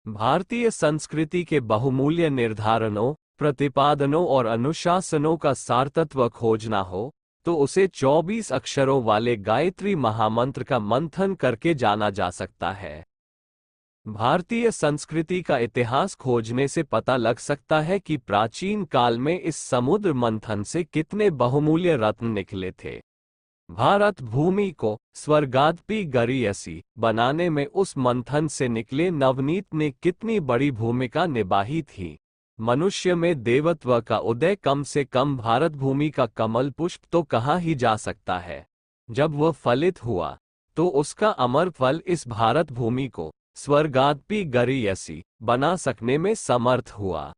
भारतीय संस्कृति के बहुमूल्य निर्धारणों, प्रतिपादनों और अनुशासनों का सारतत्व खोजना हो तो उसे 24 अक्षरों वाले गायत्री महामंत्र का मंथन करके जाना जा सकता है। भारतीय संस्कृति का इतिहास खोजने से पता लग सकता है कि प्राचीन काल में इस समुद्र मंथन से कितने बहुमूल्य रत्न निकले थे। भारत भूमि को स्वर्गादपि गरीयसी बनाने में उस मंथन से निकले नवनीत ने कितनी बड़ी भूमिका निभाई थी। मनुष्य में देवत्व का उदय कम से कम भारत भूमि का कमल पुष्प तो कहा ही जा सकता है। जब वह फलित हुआ तो उसका अमर फल इस भारत भूमि को स्वर्गादपि गरीयसी बना सकने में समर्थ हुआ।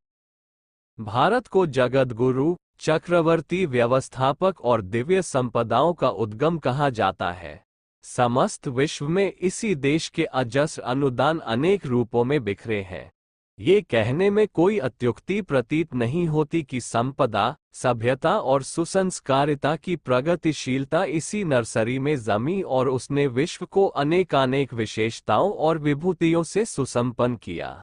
भारत को जगतगुरु, चक्रवर्ती, व्यवस्थापक और दिव्य संपदाओं का उद्गम कहा जाता है। समस्त विश्व में इसी देश के अजस्र अनुदान अनेक रूपों में बिखरे हैं। ये कहने में कोई अत्युक्ति प्रतीत नहीं होती कि संपदा, सभ्यता और सुसंस्कारिता की प्रगतिशीलता इसी नर्सरी में जमी और उसने विश्व को अनेकानेक विशेषताओं और विभूतियों से सुसंपन्न किया।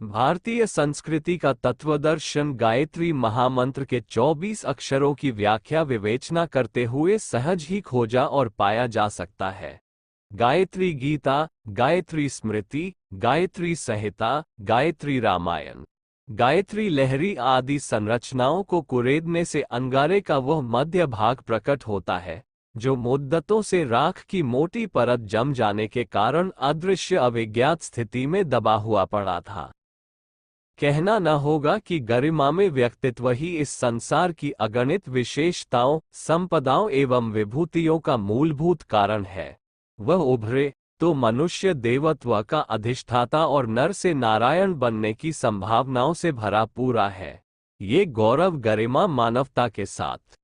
भारतीय संस्कृति का तत्वदर्शन गायत्री महामंत्र के 24 अक्षरों की व्याख्या विवेचना करते हुए सहज ही खोजा और पाया जा सकता है। गायत्री गीता, गायत्री स्मृति, गायत्री संहिता, गायत्री रामायण, गायत्री लहरी आदि संरचनाओं को कुरेदने से अंगारे का वह मध्य भाग प्रकट होता है जो मुद्दतों से राख की मोटी परत जम जाने के कारण अदृश्य अविज्ञात स्थिति में दबा हुआ पड़ा था। कहना न होगा कि गरिमा में व्यक्तित्व ही इस संसार की अगणित विशेषताओं, संपदाओं एवं विभूतियों का मूलभूत कारण है। वह उभरे तो मनुष्य देवत्व का अधिष्ठाता और नर से नारायण बनने की संभावनाओं से भरा पूरा है। ये गौरव गरिमा मानवता के साथ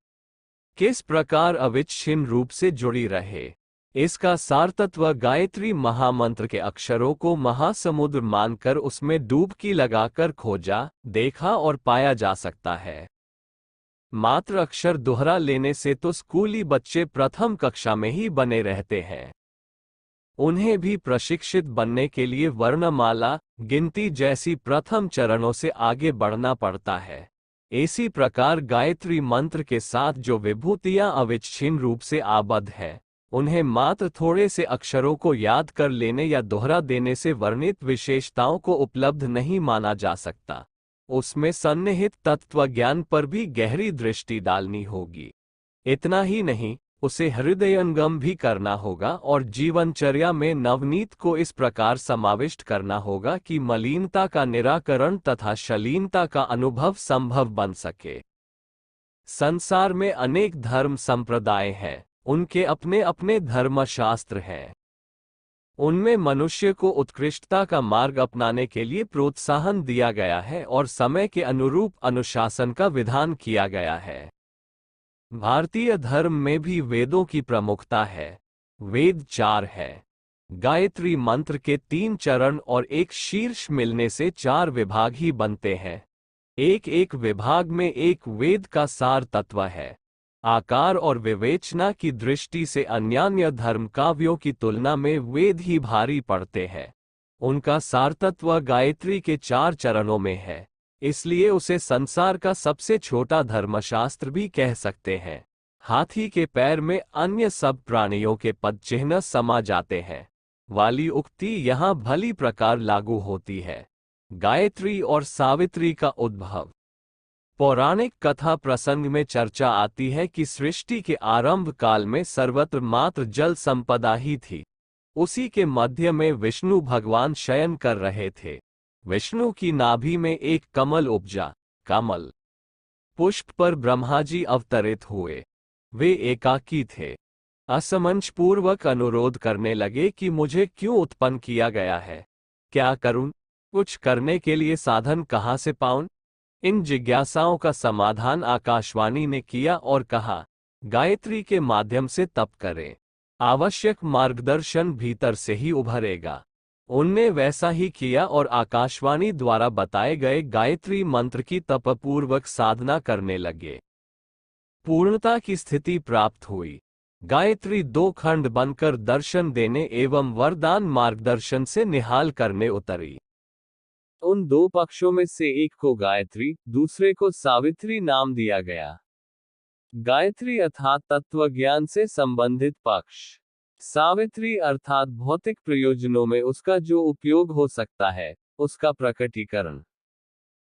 किस प्रकार अविच्छिन्न रूप से जुड़ी रहे, इसका सारतत्व गायत्री महामंत्र के अक्षरों को महासमुद्र मानकर उसमें डुबकी लगाकर खोजा, देखा और पाया जा सकता है। मात्र अक्षर दोहरा लेने से तो स्कूली बच्चे प्रथम कक्षा में ही बने रहते हैं। उन्हें भी प्रशिक्षित बनने के लिए वर्णमाला, गिनती जैसी प्रथम चरणों से आगे बढ़ना पड़ता है। इसी प्रकार गायत्री मंत्र के साथ जो विभूतियां अविच्छिन्न रूप से आबद्ध है, उन्हें मात्र थोड़े से अक्षरों को याद कर लेने या दोहरा देने से वर्णित विशेषताओं को उपलब्ध नहीं माना जा सकता। उसमें सन्निहित तत्वज्ञान पर भी गहरी दृष्टि डालनी होगी। इतना ही नहीं, उसे हृदयंगम भी करना होगा और जीवनचर्या में नवनीत को इस प्रकार समाविष्ट करना होगा कि मलिनता का निराकरण तथा शलीनता का अनुभव संभव बन सके। संसार में अनेक धर्म संप्रदाय हैं, उनके अपने अपने धर्मशास्त्र हैं। उनमें मनुष्य को उत्कृष्टता का मार्ग अपनाने के लिए प्रोत्साहन दिया गया है और समय के अनुरूप अनुशासन का विधान किया गया है। भारतीय धर्म में भी वेदों की प्रमुखता है। वेद 4 है। गायत्री मंत्र के 3 चरण और एक शीर्ष मिलने से 4 विभाग ही बनते हैं। एक एक विभाग में एक वेद का सार तत्व है। आकार और विवेचना की दृष्टि से अन्यान्य धर्म काव्यों की तुलना में वेद ही भारी पड़ते हैं। उनका सारतत्व गायत्री के 4 चरणों में है, इसलिए उसे संसार का सबसे छोटा धर्मशास्त्र भी कह सकते हैं। हाथी के पैर में अन्य सब प्राणियों के पद चिन्ह समा जाते हैं वाली उक्ति यहाँ भली प्रकार लागू होती है। गायत्री और सावित्री का उद्भव। पौराणिक कथा प्रसंग में चर्चा आती है कि सृष्टि के आरंभ काल में सर्वत्र मात्र जल संपदा ही थी। उसी के मध्य में विष्णु भगवान शयन कर रहे थे। विष्णु की नाभि में एक कमल उपजा। कमल पुष्प पर ब्रह्मा जी अवतरित हुए। वे एकाकी थे। असमंजसपूर्वक अनुरोध करने लगे कि मुझे क्यों उत्पन्न किया गया है, क्या करूं, कुछ करने के लिए साधन कहां से पाऊं। इन जिज्ञासाओं का समाधान आकाशवाणी ने किया और कहा, गायत्री के माध्यम से तप करें, आवश्यक मार्गदर्शन भीतर से ही उभरेगा। उनने वैसा ही किया और आकाशवाणी द्वारा बताए गए गायत्री मंत्र की तपपूर्वक साधना करने लगे। पूर्णता की स्थिति प्राप्त हुई। गायत्री 2 खंड बनकर दर्शन देने एवं वरदान मार्गदर्शन से निहाल करने उतरी। उन दो पक्षों में से एक को गायत्री, दूसरे को सावित्री नाम दिया गया। गायत्री अर्थात तत्वज्ञान से संबंधित पक्ष, सावित्री अर्थात भौतिक प्रयोजनों में उसका जो उपयोग हो सकता है, उसका प्रकटीकरण।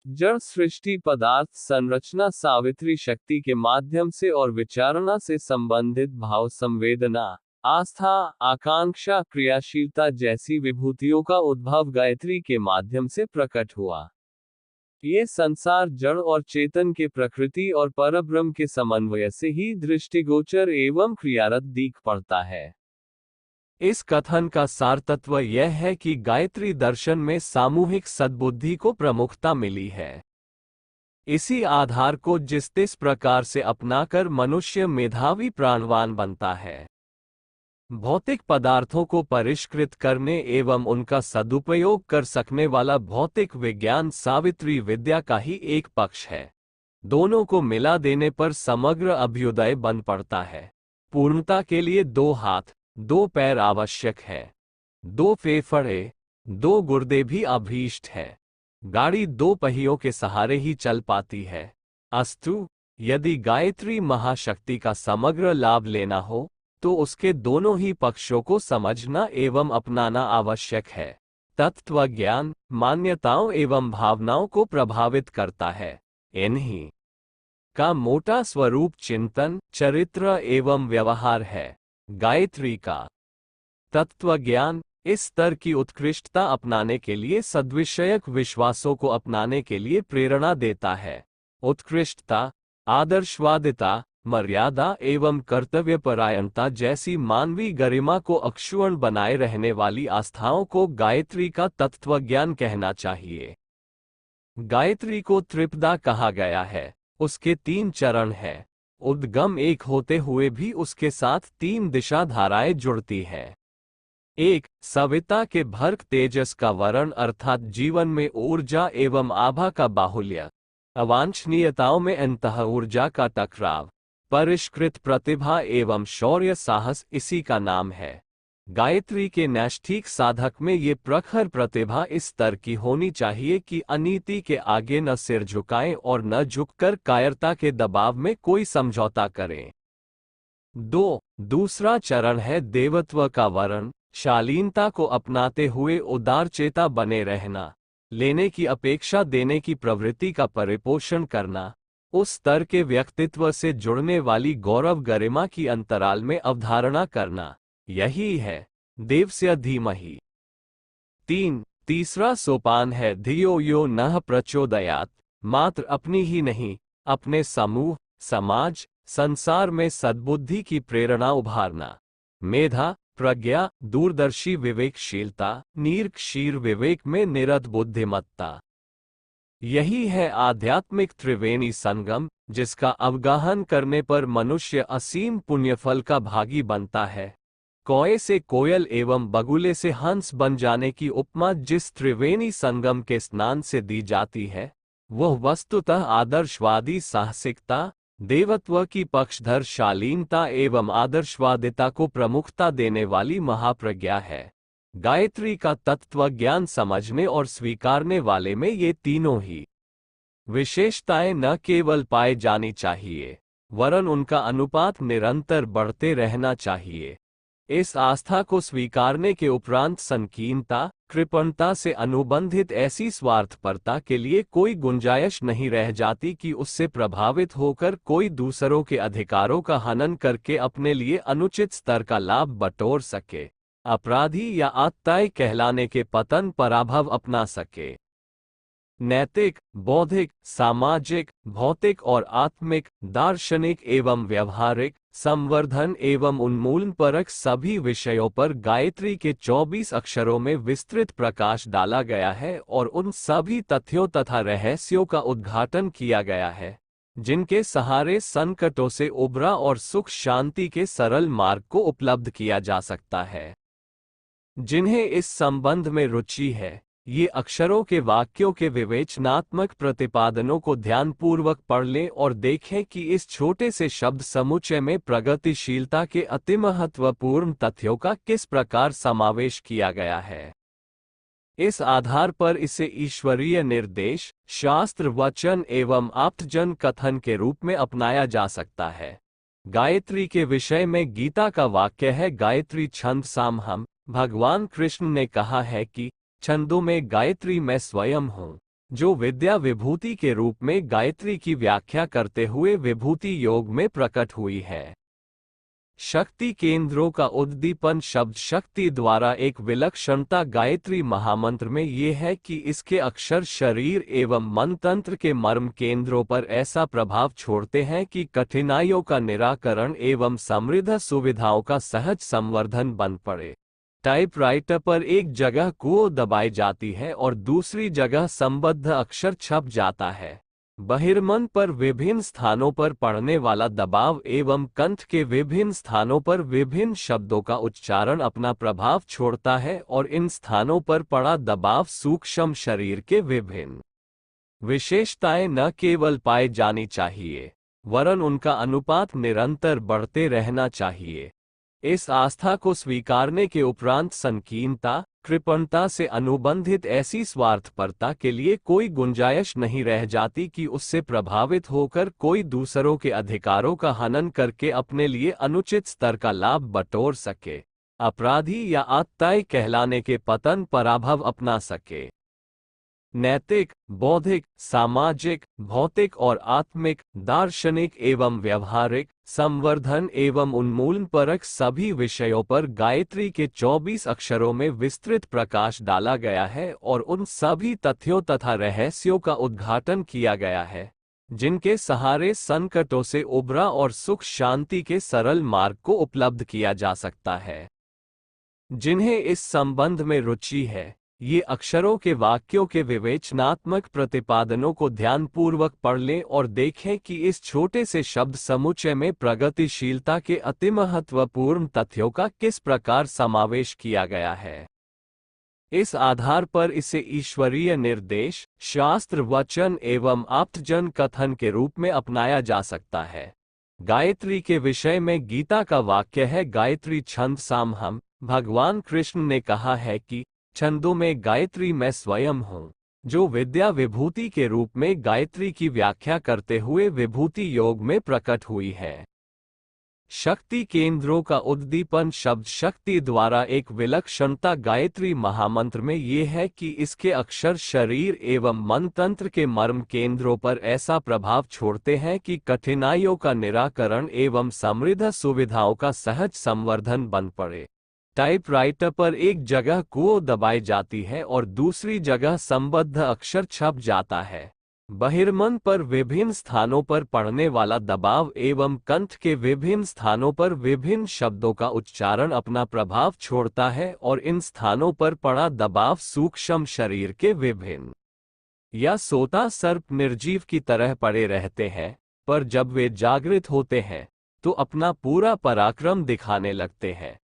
जड़ सृष्टि पदार्थ संरचना सावित्री शक्ति के माध्यम से और विचारणा से संबंधित भाव, संवेदना, आस्था, आकांक्षा, क्रियाशीलता जैसी विभूतियों का उद्भव गायत्री के माध्यम से प्रकट हुआ। ये संसार जड़ और चेतन के प्रकृति और परब्रह्म के समन्वय से ही दृष्टिगोचर एवं क्रियारत दिख पड़ता है। इस कथन का सार तत्व यह है कि गायत्री दर्शन में सामूहिक सद्बुद्धि को प्रमुखता मिली है। इसी आधार को जिस तिस प्रकार से अपनाकर मनुष्य मेधावी प्राणवान बनता है। भौतिक पदार्थों को परिष्कृत करने एवं उनका सदुपयोग कर सकने वाला भौतिक विज्ञान सावित्री विद्या का ही एक पक्ष है। दोनों को मिला देने पर समग्र अभ्युदय बन पड़ता है। पूर्णता के लिए 2 हाथ, 2 पैर आवश्यक है, 2 फेफड़े, 2 गुर्दे भी अभीष्ट है। गाड़ी 2 पहियों के सहारे ही चल पाती है। अस्तु, यदि गायत्री महाशक्ति का समग्र लाभ लेना हो तो उसके दोनों ही पक्षों को समझना एवं अपनाना आवश्यक है। तत्वज्ञान मान्यताओं एवं भावनाओं को प्रभावित करता है। इन्हीं का मोटा स्वरूप चिंतन, चरित्र एवं व्यवहार है। गायत्री का तत्वज्ञान इस स्तर की उत्कृष्टता अपनाने के लिए सद्विषयक विश्वासों को अपनाने के लिए प्रेरणा देता है। उत्कृष्टता, आदर्शवादिता, मर्यादा एवं कर्तव्यपरायणता जैसी मानवीय गरिमा को अक्षुण्ण बनाए रहने वाली आस्थाओं को गायत्री का तत्वज्ञान कहना चाहिए। गायत्री को त्रिपदा कहा गया है। उसके 3 चरण हैं। उद्गम एक होते हुए भी उसके साथ 3 दिशा धाराएं जुड़ती हैं। 1. सविता के भर्ग तेजस का वरण अर्थात जीवन में ऊर्जा एवं आभा का बाहुल्य, अवांछनीयताओं में अंतः ऊर्जा का टकराव, परिष्कृत प्रतिभा एवं शौर्य साहस इसी का नाम है। गायत्री के नैष्ठिक साधक में ये प्रखर प्रतिभा इस स्तर की होनी चाहिए कि अनीति के आगे न सिर झुकाएं और न झुककर कायरता के दबाव में कोई समझौता करें। 2. दूसरा चरण है देवत्व का वरण, शालीनता को अपनाते हुए उदारचेता बने रहना, लेने की अपेक्षा देने की प्रवृत्ति का परिपोषण करना, उस स्तर के व्यक्तित्व से जुड़ने वाली गौरव गरिमा की अंतराल में अवधारणा करना, यही है देवस्य धीमहि। 3. तीसरा सोपान है धियो यो नः प्रचोदयात्, मात्र अपनी ही नहीं, अपने समूह, समाज, संसार में सद्बुद्धि की प्रेरणा उभारना। मेधा, प्रज्ञा, दूरदर्शी विवेकशीलता, नीरक्षीर विवेक में निरत बुद्धिमत्ता, यही है आध्यात्मिक त्रिवेणी संगम, जिसका अवगाहन करने पर मनुष्य असीम पुण्यफल का भागी बनता है। कौए से कोयल एवं बगुले से हंस बन जाने की उपमा जिस त्रिवेणी संगम के स्नान से दी जाती है, वह वस्तुतः आदर्शवादी साहसिकता, देवत्व की पक्षधर शालीनता एवं आदर्शवादिता को प्रमुखता देने वाली महाप्रज्ञा है। गायत्री का तत्वज्ञान समझने और स्वीकारने वाले में ये तीनों ही विशेषताएं न केवल पाए जानी चाहिए, वरन उनका अनुपात निरंतर बढ़ते रहना चाहिए। इस आस्था को स्वीकारने के उपरांत संकीर्णता, कृपणता से अनुबंधित ऐसी स्वार्थपरता के लिए कोई गुंजाइश नहीं रह जाती कि उससे प्रभावित होकर कोई दूसरों के अधिकारों का हनन करके अपने लिए अनुचित स्तर का लाभ बटोर सके, अपराधी या आत्ताई कहलाने के पतन पराभव अपना सके। नैतिक, बौद्धिक, सामाजिक, भौतिक और आत्मिक, दार्शनिक एवं व्यवहारिक, संवर्धन एवं उन्मूलनपरक सभी विषयों पर गायत्री के 24 अक्षरों में विस्तृत प्रकाश डाला गया है और उन सभी तथ्यों तथा रहस्यों का उद्घाटन किया गया है, जिनके सहारे संकटों से उबरा और सुख शांति के सरल मार्ग को उपलब्ध किया जा सकता है। जिन्हें इस संबंध में रुचि है, ये अक्षरों के वाक्यों के विवेचनात्मक प्रतिपादनों को ध्यानपूर्वक पढ़ लें और देखें कि इस छोटे से शब्द समुच्चय में प्रगतिशीलता के अति महत्वपूर्ण तथ्यों का किस प्रकार समावेश किया गया है। इस आधार पर इसे ईश्वरीय निर्देश, शास्त्र वचन एवं आप्तजन कथन के रूप में अपनाया जा सकता है। गायत्री के विषय में गीता का वाक्य है, गायत्री छंद सामहम। भगवान कृष्ण ने कहा है कि छंदों में गायत्री मैं स्वयं हूँ, जो विद्या विभूति के रूप में गायत्री की व्याख्या करते हुए विभूति योग में प्रकट हुई है। शक्ति केंद्रों का उद्दीपन शब्द शक्ति द्वारा एक विलक्षणता गायत्री महामंत्र में ये है कि इसके अक्षर शरीर एवं मन तंत्र के मर्म केंद्रों पर ऐसा प्रभाव छोड़ते हैं कि कठिनाइयों का निराकरण एवं समृद्ध सुविधाओं का सहज संवर्धन बन पड़े। टाइपराइटर पर एक जगह कुओ दबाई जाती है और दूसरी जगह संबद्ध अक्षर छप जाता है। बहिर्मन पर विभिन्न स्थानों पर पड़ने वाला दबाव एवं कंठ के विभिन्न स्थानों पर विभिन्न शब्दों का उच्चारण अपना प्रभाव छोड़ता है और इन स्थानों पर पड़ा दबाव सूक्ष्म शरीर के विभिन्न विशेषताएं न केवल पाए जानी चाहिए, वरन उनका अनुपात निरंतर बढ़ते रहना चाहिए। इस आस्था को स्वीकारने के उपरांत संकीर्णता, कृपणता से अनुबंधित ऐसी स्वार्थपरता के लिए कोई गुंजाइश नहीं रह जाती कि उससे प्रभावित होकर कोई दूसरों के अधिकारों का हनन करके अपने लिए अनुचित स्तर का लाभ बटोर सके, अपराधी या आत्ताई कहलाने के पतन पराभव अपना सके। नैतिक, बौद्धिक, सामाजिक, भौतिक और आत्मिक, दार्शनिक एवं व्यवहारिक, संवर्धन एवं उन्मूलनपरक सभी विषयों पर गायत्री के 24 अक्षरों में विस्तृत प्रकाश डाला गया है और उन सभी तथ्यों तथा रहस्यों का उद्घाटन किया गया है, जिनके सहारे संकटों से उबरा और सुख शांति के सरल मार्ग को उपलब्ध किया जा सकता है। जिन्हें इस संबंध में रुचि है, ये अक्षरों के वाक्यों के विवेचनात्मक प्रतिपादनों को ध्यानपूर्वक पढ़ लें और देखें कि इस छोटे से शब्द समुच्चय में प्रगतिशीलता के अतिमहत्वपूर्ण तथ्यों का किस प्रकार समावेश किया गया है। इस आधार पर इसे ईश्वरीय निर्देश, शास्त्र वचन एवं आप्तजन कथन के रूप में अपनाया जा सकता है। गायत्री के विषय में गीता का वाक्य है, गायत्री छंद सामहम। भगवान कृष्ण ने कहा है कि छंदों में गायत्री मैं स्वयं हूँ, जो विद्या विभूति के रूप में गायत्री की व्याख्या करते हुए विभूति योग में प्रकट हुई है। शक्ति केंद्रों का उद्दीपन शब्द शक्ति द्वारा एक विलक्षणता गायत्री महामंत्र में ये है कि इसके अक्षर शरीर एवं मन तंत्र के मर्म केंद्रों पर ऐसा प्रभाव छोड़ते हैं कि कठिनाइयों का निराकरण एवं समृद्ध सुविधाओं का सहज संवर्धन बन पड़े। टाइपराइटर पर एक जगह कुओ दबाई जाती है और दूसरी जगह संबद्ध अक्षर छप जाता है। बहिर्मन पर विभिन्न स्थानों पर पड़ने वाला दबाव एवं कंठ के विभिन्न स्थानों पर विभिन्न शब्दों का उच्चारण अपना प्रभाव छोड़ता है और इन स्थानों पर पड़ा दबाव सूक्ष्म शरीर के विभिन्न या सोता सर्प निर्जीव की तरह पड़े रहते हैं, पर जब वे जागृत होते हैं तो अपना पूरा पराक्रम दिखाने लगते हैं।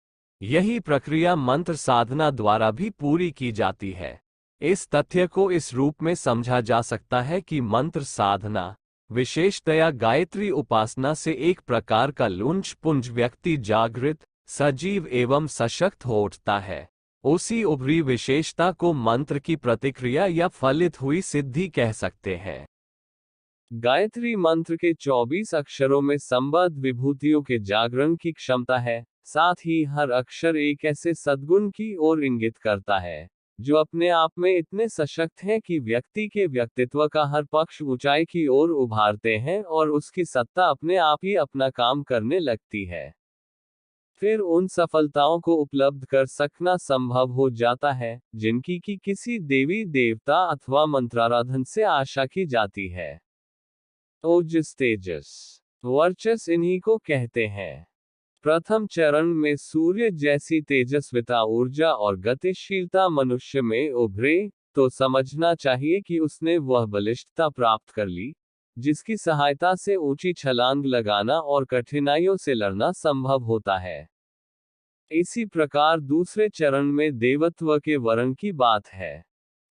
यही प्रक्रिया मंत्र साधना द्वारा भी पूरी की जाती है। इस तथ्य को इस रूप में समझा जा सकता है कि मंत्र साधना, विशेषतया गायत्री उपासना से एक प्रकार का लुंज पुंज व्यक्ति जागृत, सजीव एवं सशक्त हो उठता है। उसी उभरी विशेषता को मंत्र की प्रतिक्रिया या फलित हुई सिद्धि कह सकते हैं। गायत्री मंत्र के 24 अक्षरों में संबद्ध विभूतियों के जागरण की क्षमता है। साथ ही हर अक्षर एक ऐसे सद्गुण की ओर इंगित करता है जो अपने आप में इतने सशक्त हैं कि व्यक्ति के व्यक्तित्व का हर पक्ष ऊंचाई की ओर उभारते हैं और उसकी सत्ता अपने आप ही अपना काम करने लगती है। फिर उन सफलताओं को उपलब्ध कर सकना संभव हो जाता है जिनकी की किसी देवी देवता अथवा मंत्राराधन से आशा की जाती है। ओजस तेजस वर्चस इन्हीं को कहते हैं। प्रथम चरण में सूर्य जैसी तेजस्विता ऊर्जा और गतिशीलता मनुष्य में उभरे तो समझना चाहिए कि उसने वह बलिष्ठता प्राप्त कर ली जिसकी सहायता से ऊंची छलांग लगाना और कठिनाइयों से लड़ना संभव होता है। इसी प्रकार दूसरे चरण में देवत्व के वर्ण की बात है।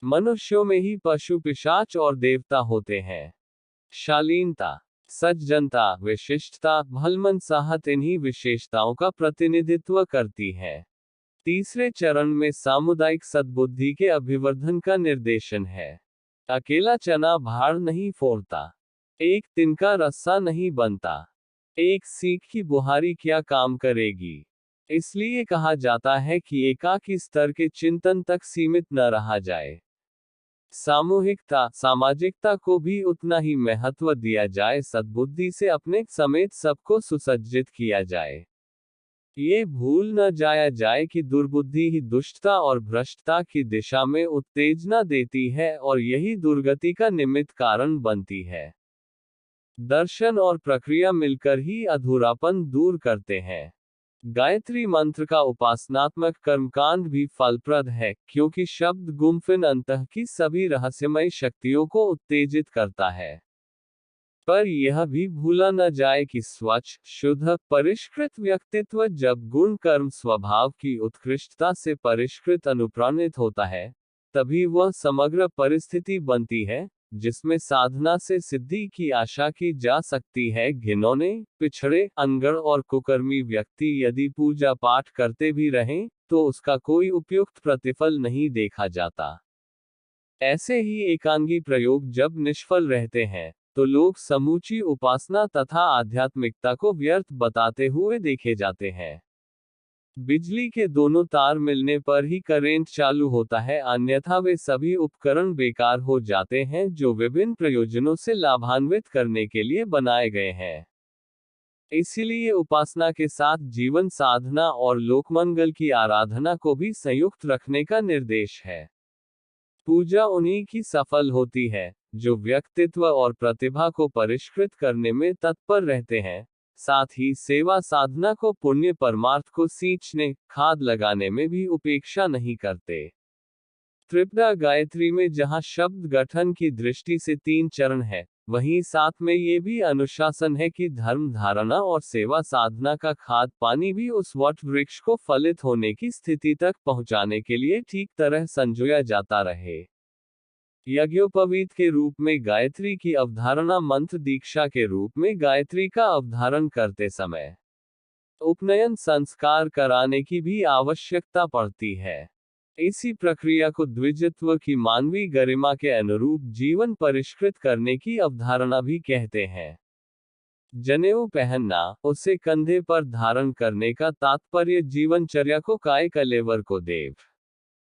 मनुष्यों में ही पशु पिशाच और देवता होते हैं। शालीनता, सज्जनता, विशिष्टता, भलमन साहत इन्हीं विशेषताओं का प्रतिनिधित्व करती है। तीसरे चरण में सामुदायिक सद्बुद्धि के अभिवर्धन का निर्देशन है। अकेला चना भार नहीं फोड़ता, एक तिनका रस्सा नहीं बनता, एक सीख की बुहारी क्या काम करेगी। इसलिए कहा जाता है कि एकाकी स्तर के चिंतन तक सीमित न रहा जाए। सामूहिकता, सामाजिकता को भी उतना ही महत्व दिया जाए, सद्बुद्धि से अपने समेत सबको सुसज्जित किया जाए। ये भूल न जाया जाए कि दुर्बुद्धि ही दुष्टता और भ्रष्टता की दिशा में उत्तेजना देती है और यही दुर्गति का निमित्त कारण बनती है। दर्शन और प्रक्रिया मिलकर ही अधूरापन दूर करते हैं। गायत्री मंत्र का उपासनात्मक कर्मकांड भी फलप्रद है, क्योंकि शब्द गुम्फिन अंतः की सभी रहस्यमय शक्तियों को उत्तेजित करता है। पर यह भी भूला न जाए कि स्वच्छ, शुद्ध, परिष्कृत व्यक्तित्व जब गुण कर्म स्वभाव की उत्कृष्टता से परिष्कृत अनुप्राणित होता है, तभी वह समग्र परिस्थिति बनती है, जिसमें साधना से सिद्धि की आशा की जा सकती है। घिनौने, पिछड़े, अनगढ़ और कुकर्मी व्यक्ति यदि पूजा पाठ करते भी रहें, तो उसका कोई उपयुक्त प्रतिफल नहीं देखा जाता। ऐसे ही एकांगी प्रयोग जब निष्फल रहते हैं, तो लोग समूची उपासना तथा आध्यात्मिकता को व्यर्थ बताते हुए देखे जाते हैं। बिजली के दोनों तार मिलने पर ही करंट चालू होता है, अन्यथा वे सभी उपकरण बेकार हो जाते हैं जो विभिन्न प्रयोजनों से लाभान्वित करने के लिए बनाए गए हैं। इसीलिए उपासना के साथ जीवन साधना और लोकमंगल की आराधना को भी संयुक्त रखने का निर्देश है। पूजा उन्हीं की सफल होती है, जो व्यक्तित्व और प्रतिभा को परिष्कृत करने में तत्पर रहते हैं, साथ ही सेवा साधना को पुण्य परमार्थ को सींचने, खाद लगाने में भी उपेक्षा नहीं करते। त्रिपदा गायत्री में जहाँ शब्द गठन की दृष्टि से 3 चरण है, वहीं साथ में ये भी अनुशासन है कि धर्म धारणा और सेवा साधना का खाद पानी भी उस वट वृक्ष को फलित होने की स्थिति तक पहुंचाने के लिए ठीक तरह संजोया जाता रहे। यज्ञोपवीत के रूप में गायत्री की अवधारणा मंत्र दीक्षा के रूप में गायत्री का अवधारण करते समय उपनयन संस्कार कराने की भी आवश्यकता पड़ती है। इसी प्रक्रिया को द्विजत्व की मानवीय गरिमा के अनुरूप जीवन परिष्कृत करने की अवधारणा भी कहते हैं। जनेऊ पहनना, उसे कंधे पर धारण करने का तात्पर्य जीवनचर्या को काय कलेवर को देव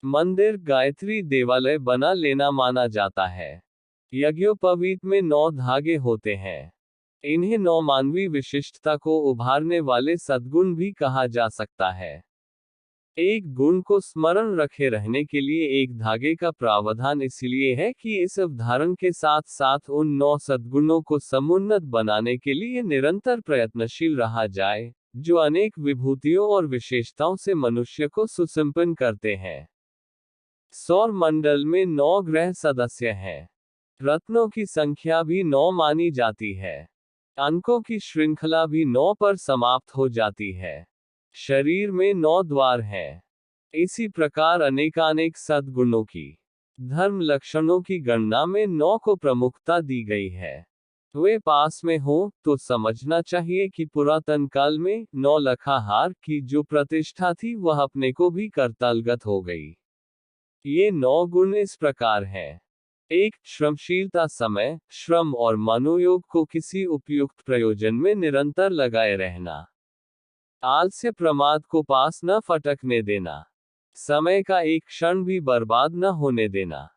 मंदिर गायत्री देवालय बना लेना माना जाता है। यज्ञोपवीत में 9 धागे होते हैं। इन्हें 9 मानवीय विशिष्टता को उभारने वाले सद्गुण भी कहा जा सकता है। एक गुण को स्मरण रखे रहने के लिए एक धागे का प्रावधान इसलिए है कि इस अवधारण के साथ साथ उन 9 सद्गुणों को समुन्नत बनाने के लिए निरंतर प्रयत्नशील रहा जाए, जो अनेक विभूतियों और विशेषताओं से मनुष्य को सुसंपन्न करते हैं। सौर मंडल में 9 ग्रह सदस्य हैं। रत्नों की संख्या भी 9 मानी जाती है। अंकों की श्रृंखला भी 9 पर समाप्त हो जाती है। शरीर में 9 द्वार हैं। इसी प्रकार अनेकानेक सद्गुणों की धर्म लक्षणों की गणना में 9 को प्रमुखता दी गई है। वे पास में हो तो समझना चाहिए कि पुरातन काल में 9 लखाहार की जो प्रतिष्ठा थी वह अपने को भी करतलगत हो गई। ये 9 गुण इस प्रकार हैं। 1. श्रमशीलता, समय, श्रम और मनोयोग को किसी उपयुक्त प्रयोजन में निरंतर लगाए रहना। आलस्य, प्रमाद को पास न फटकने देना। समय का एक क्षण भी बर्बाद न होने देना।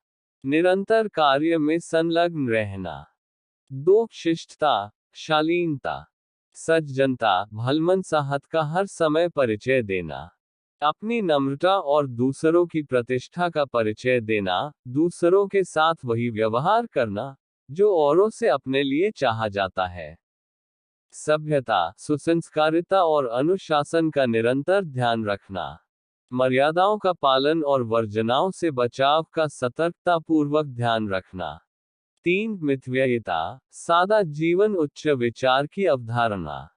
निरंतर कार्य में संलग्न रहना। 2. शिष्टता, शालीनता, सज्जनता, भलमनसाहत का हर समय परिचय देना। अपनी नम्रता और दूसरों की प्रतिष्ठा का परिचय देना, दूसरों के साथ वही व्यवहार करना, जो औरों से अपने लिए चाहा जाता है। सभ्यता, सुसंस्कारिता और अनुशासन का निरंतर ध्यान रखना। मर्यादाओं का पालन और वर्जनाओं से बचाव का सतर्कतापूर्वक ध्यान रखना। 3. मितव्ययिता, सादा जीवन, उच्च विचार की अवधारणा।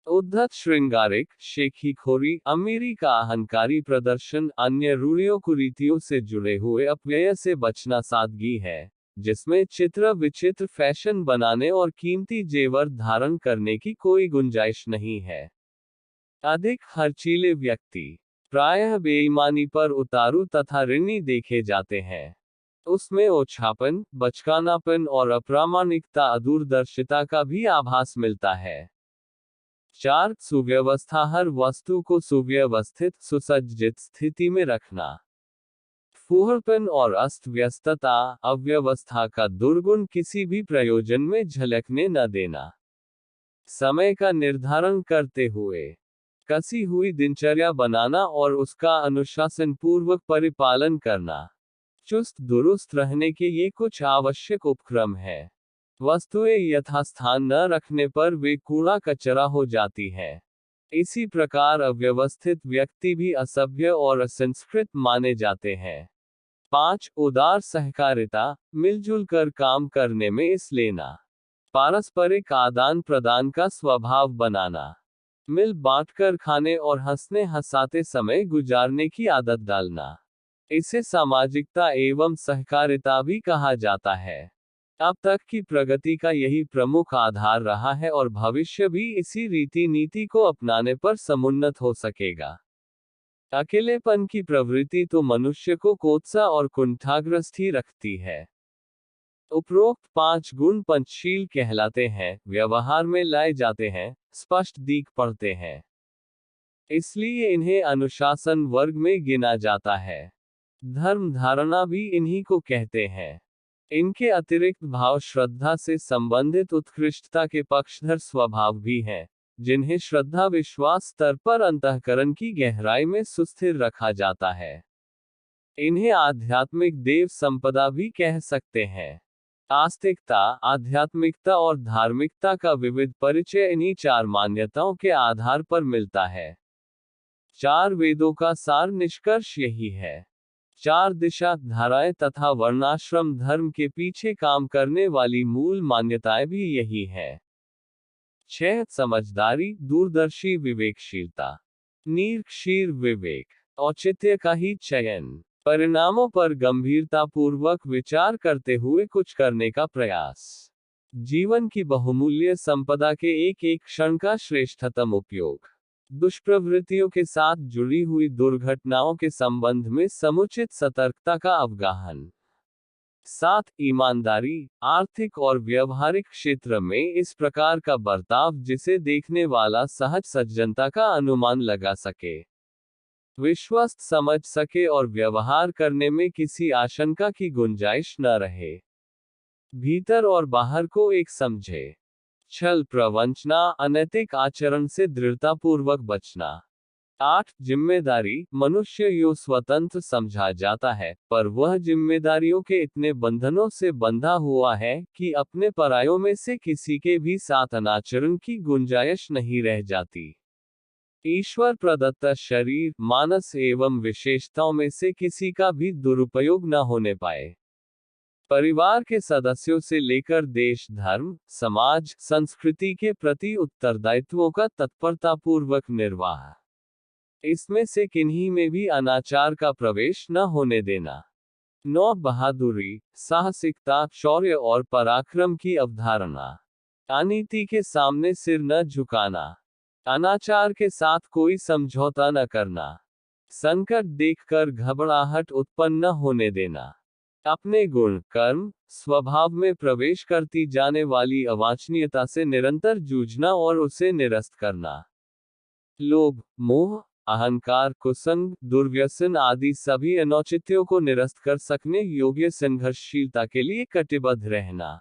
उद्धत, श्रृंगारिक, शेखीखोरी, अमीरी का अहंकारी प्रदर्शन, अन्य रूढ़ियों कुरीतियों से जुड़े हुए अपव्यय से बचना सादगी है, जिसमें चित्र विचित्र फैशन बनाने और कीमती जेवर धारण करने की कोई गुंजाइश नहीं है। अधिक खर्चीले व्यक्ति, प्रायः बेईमानी पर उतारू तथा ऋणी देखे जाते हैं। उसमें ओछापन, बचकानापन और अप्रामाणिकता अदूरदर्शिता का भी आभास मिलता है। 4. सुव्यवस्था, हर वस्तु को सुव्यवस्थित, सुसज्जित स्थिति में रखना। फूहड़पन और अस्त व्यस्तता, अव्यवस्था का दुर्गुण किसी भी प्रयोजन में झलकने न देना। समय का निर्धारण करते हुए कसी हुई दिनचर्या बनाना और उसका अनुशासन पूर्वक परिपालन करना। चुस्त दुरुस्त रहने के ये कुछ आवश्यक उपक्रम है। वस्तुएं यथास्थान न रखने पर वे कूड़ा कचरा हो जाती है। इसी प्रकार अव्यवस्थित व्यक्ति भी असभ्य और असंस्कृत माने जाते हैं। 5. उदार सहकारिता, मिलजुल कर काम करने में इस लेना। पारस्परिक आदान प्रदान का स्वभाव बनाना। मिल बांटकर खाने और हंसने हंसाते समय गुजारने की आदत डालना। इसे सामाजिकता एवं सहकारिता भी कहा जाता है। अब तक की प्रगति का यही प्रमुख आधार रहा है और भविष्य भी इसी रीति नीति को अपनाने पर समुन्नत हो सकेगा। अकेलेपन की प्रवृत्ति तो मनुष्य को कोत्सा और कुंठाग्रस्त ही रखती है। उपरोक्त 5 गुण पंचशील कहलाते हैं, व्यवहार में लाए जाते हैं, स्पष्ट दिख पड़ते हैं। इसलिए इन्हें अनुशासन वर्ग में गिना जाता है। धर्म धारणा भी इन्हीं को कहते हैं। इनके अतिरिक्त भाव श्रद्धा से संबंधित उत्कृष्टता के पक्षधर स्वभाव भी हैं, जिन्हें श्रद्धा विश्वास स्तर पर अंतःकरण की गहराई में सुस्थिर रखा जाता है। इन्हें आध्यात्मिक देव संपदा भी कह सकते हैं। आस्तिकता, आध्यात्मिकता और धार्मिकता का विविध परिचय इन्हीं 4 मान्यताओं के आधार पर मिलता है। 4 वेदों का सार निष्कर्ष यही है। 4 दिशा, धाराएं तथा वर्णाश्रम धर्म के पीछे काम करने वाली मूल मान्यताएं भी यही है। 6. समझदारी, दूरदर्शी विवेकशीलता, निरक्षीर विवेक, औचित्य का ही चयन, परिणामों पर गंभीरतापूर्वक विचार करते हुए कुछ करने का प्रयास, जीवन की बहुमूल्य संपदा के एक एक क्षण का श्रेष्ठतम उपयोग, दुष्प्रवृत्तियों के साथ जुड़ी हुई दुर्घटनाओं के संबंध में समुचित सतर्कता का अवगाहन। 7. ईमानदारी, आर्थिक और व्यवहारिक क्षेत्र में इस प्रकार का बर्ताव जिसे देखने वाला सहज सज्जनता का अनुमान लगा सके, विश्वस्त समझ सके और व्यवहार करने में किसी आशंका की गुंजाइश न रहे। भीतर और बाहर को एक समझे। छल प्रवंचना, अनैतिक आचरण से दृढ़तापूर्वक बचना। 8. जिम्मेदारी, मनुष्य यो स्वतंत्र समझा जाता है, पर वह जिम्मेदारियों के इतने बंधनों से बंधा हुआ है कि अपने परायों में से किसी के भी साथ अनाचरण की गुंजाइश नहीं रह जाती। ईश्वर प्रदत्त शरीर, मानस एवं विशेषताओं में से किसी का भी दुरुपयोग न होने पाए। परिवार के सदस्यों से लेकर देश, धर्म, समाज, संस्कृति के प्रति उत्तरदायित्वों का तत्परतापूर्वक निर्वाह। इसमें से किन्हीं में भी अनाचार का प्रवेश न होने देना। 9. बहादुरी, साहसिकता, शौर्य और पराक्रम की अवधारणा। अनीति के सामने सिर न झुकाना। अनाचार के साथ कोई समझौता न करना। संकट देखकर घबराहट उत्पन्न न होने देना। अपने गुण, कर्म, स्वभाव में प्रवेश करती जाने वाली अवांछनीयता से निरंतर जूझना और उसे निरस्त करना। लोभ, मोह, अहंकार, कुसंग, दुर्व्यसन आदि सभी अनौचित्यों को निरस्त कर सकने योग्य संघर्षशीलता के लिए कटिबद्ध रहना।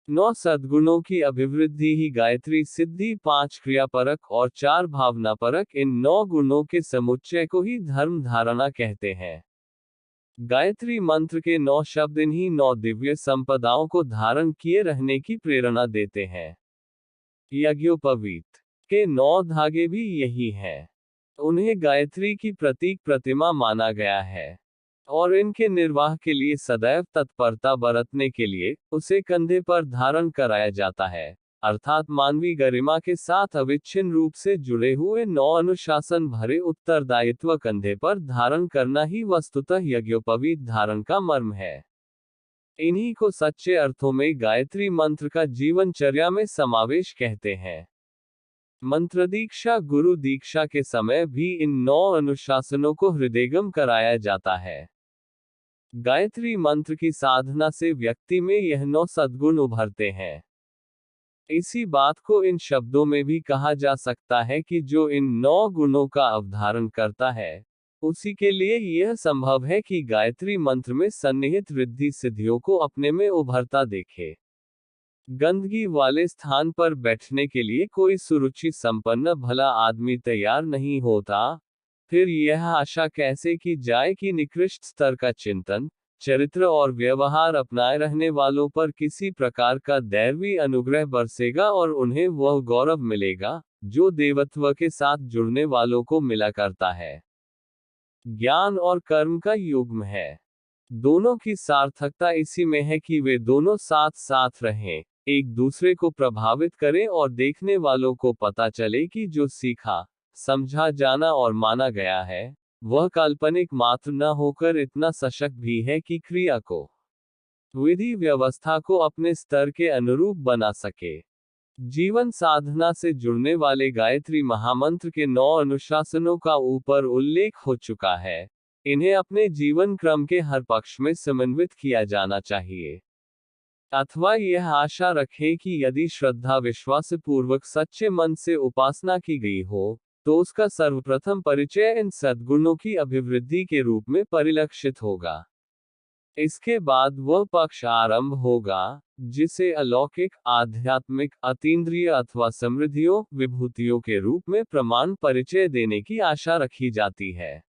9. सद्गुणों की अभिवृद्धि ही गायत्री सिद्धि। 5 क्रियापरक और 4 भावनापरक, इन 9 गुणों के समुच्चय को ही धर्म धारणा कहते हैं। गायत्री मंत्र के 9 शब्द इन्हीं 9 दिव्य संपदाओं को धारण किए रहने की प्रेरणा देते हैं। यज्ञोपवीत के 9 धागे भी यही हैं। उन्हें गायत्री की प्रतीक प्रतिमा माना गया है और इनके निर्वाह के लिए सदैव तत्परता बरतने के लिए उसे कंधे पर धारण कराया जाता है, अर्थात मानवीय गरिमा के साथ अविच्छिन्न रूप से जुड़े हुए 9 अनुशासन भरे उत्तरदायित्व कंधे पर धारण करना ही वस्तुतः यज्ञोपवीत धारण का मर्म है। इन्हीं को सच्चे अर्थों में गायत्री मंत्र का जीवनचर्या में समावेश कहते हैं। मंत्र दीक्षा गुरु दीक्षा के समय भी इन 9 अनुशासनों को हृदयंगम कराया जाता है। गायत्री मंत्र की साधना से व्यक्ति में यह 9 सद्गुण उभरते हैं। इसी बात को इन शब्दों में भी कहा जा सकता है कि जो इन 9 गुणों का अवधारण करता है, उसी के लिए यह संभव है कि गायत्री मंत्र में सन्निहित रिद्धि सिद्धियों को अपने में उभरता देखे। गंदगी वाले स्थान पर बैठने के लिए कोई सुरुचि संपन्न भला आदमी तैयार नहीं होता, फिर यह आशा कैसे की जाए कि निकृष्ट स्तर का चिंतन, चरित्र और व्यवहार अपनाए रहने वालों पर किसी प्रकार का दैवी अनुग्रह बरसेगा और उन्हें वह गौरव मिलेगा, जो देवत्व के साथ जुड़ने वालों को मिला करता है। ज्ञान और कर्म का युग्म है। दोनों की सार्थकता इसी में है कि वे दोनों साथ साथ रहें, एक दूसरे को प्रभावित करें और देखने वालों को पता चले कि जो सीखा, समझा जाना और माना गया है, वह काल्पनिक मात्र न होकर इतना सशक्त भी है कि क्रिया को, विधि व्यवस्था को अपने स्तर के अनुरूप बना सके। जीवन साधना से जुड़ने वाले गायत्री महामंत्र के 9 अनुशासनों का ऊपर उल्लेख हो चुका है। इन्हें अपने जीवन क्रम के हर पक्ष में समन्वित किया जाना चाहिए। अथवा यह आशा रखें कि यदि श्रद्धा विश्वास पूर्वक सच्चे मन से उपासना की गई हो, तो उसका सर्वप्रथम परिचय इन सद्गुणों की अभिवृद्धि के रूप में परिलक्षित होगा। इसके बाद वह पक्ष आरंभ होगा, जिसे अलौकिक, आध्यात्मिक, अतीन्द्रिय अथवा समृद्धियों, विभूतियों के रूप में प्रमाण परिचय देने की आशा रखी जाती है।